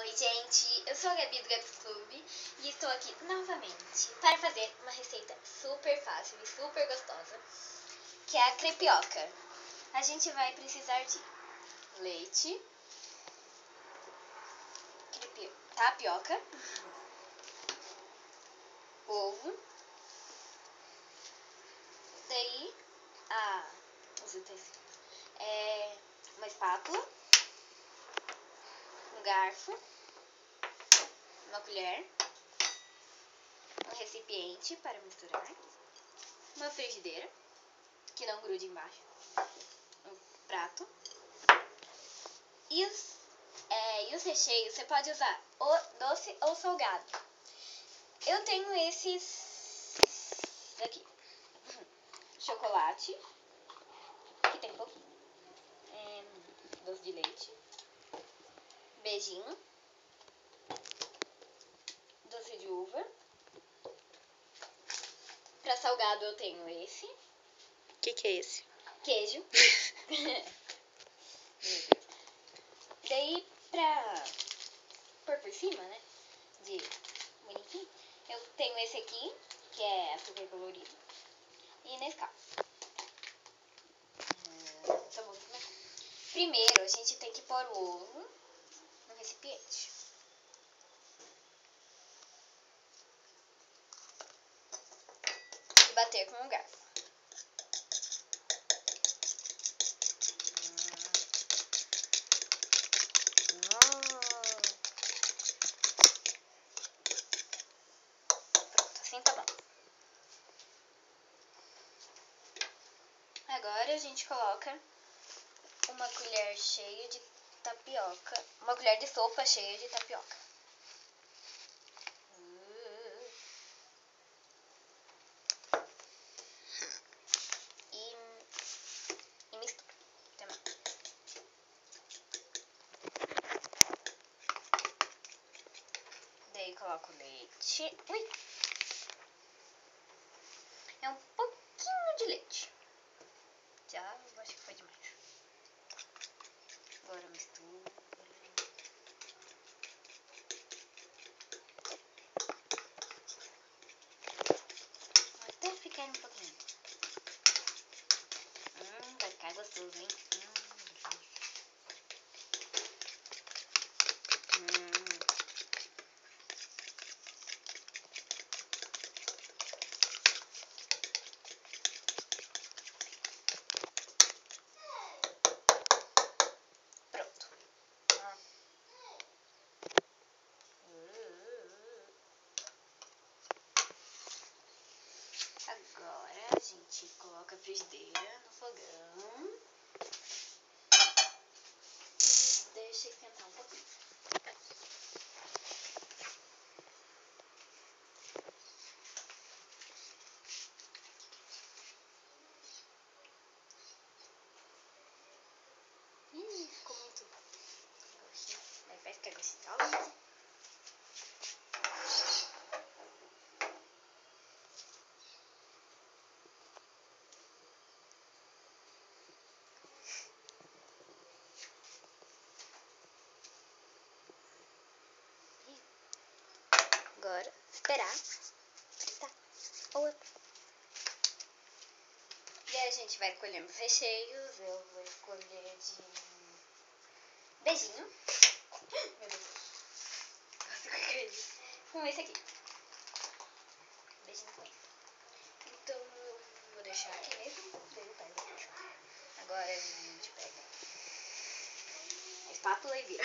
Oi gente, eu sou a Gabi do Gabi's Clube e estou aqui novamente para fazer uma receita super fácil e super gostosa, que é a crepioca. A gente vai precisar de leite, tapioca, ovo, daí os utensílios, uma espátula, um garfo, uma colher, um recipiente para misturar, uma frigideira que não grude embaixo, um prato e os recheios você pode usar doce ou salgado. Eu tenho esses daqui: chocolate, que tem um pouquinho, doce de leite, beijinho, doce de uva. Pra salgado eu tenho esse. O que é esse? Queijo. Meu Deus. Daí pra pôr por cima, né, de bonitinho, eu tenho esse aqui, que é açúcar colorido, e Nescau. Então vamos começar. Primeiro a gente tem que pôr o ovo no recipiente. E bater com o garfo. Pronto, assim tá bom. Agora a gente coloca uma colher cheia de tapioca, uma colher de sopa cheia de tapioca. E mistura. Daí coloco o leite. Ui! É um pouquinho de leite. Já acho que foi demais. Agora mistura. Até ficar um pouquinho. Vai ficar gostoso, hein? Pronto. Agora a gente coloca a frigideira no fogão e deixa esquentar um pouquinho. Ficou muito gostoso. Vai ficar gostoso. Agora, esperar fritar. E aí a gente vai escolhendo os recheios. Eu vou escolher de beijinho. Meu Deus. Gosto com aquele. Com esse aqui. Beijinho com esse. Então eu vou deixar aqui mesmo. Agora a gente pega a espátula e vira.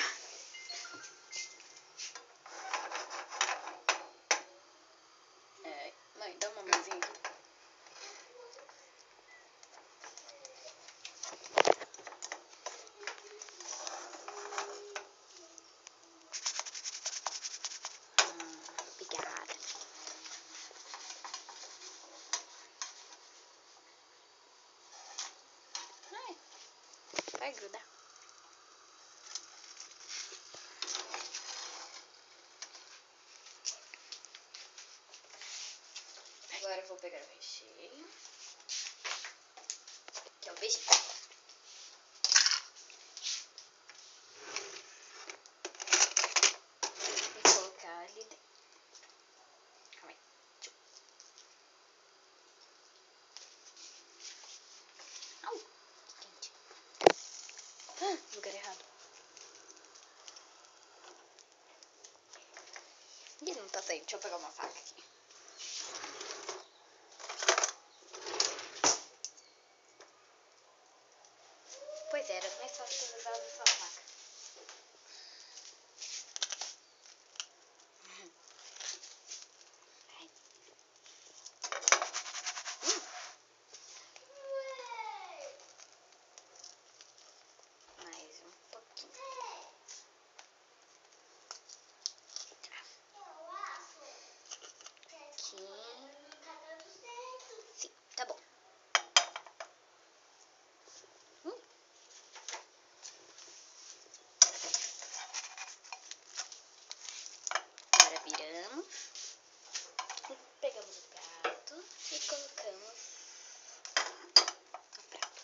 Mãe, dá uma mãozinha aqui. Obrigada. Vai grudar. Agora eu vou pegar o recheio, que é o beijinho. tá saindo. Deixa eu pegar uma faca aqui. Pois era, mais fácil ter usado essa faca. Mais um pouquinho. Aqui. Sim, tá bom. Agora viramos. Pegamos o prato e colocamos no prato.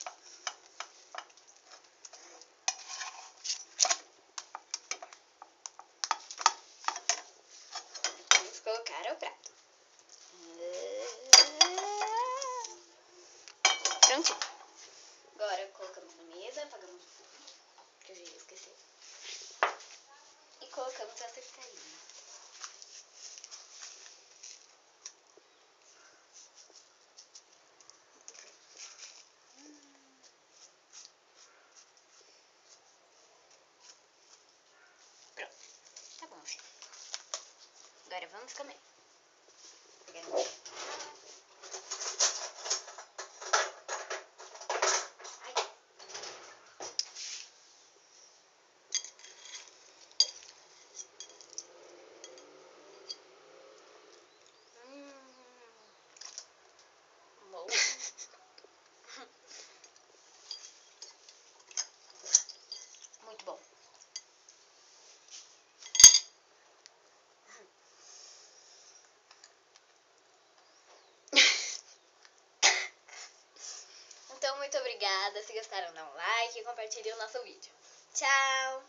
Vamos colocar o prato. Prontinho. Agora colocamos na mesa, apagamos o fogo, que eu já ia esquecer. E colocamos essa farinha. Pronto. Tá bom, gente. Agora vamos comer. Bom. Muito bom. Então, muito obrigada. Se gostaram, dá um like e compartilhe o nosso vídeo. Tchau!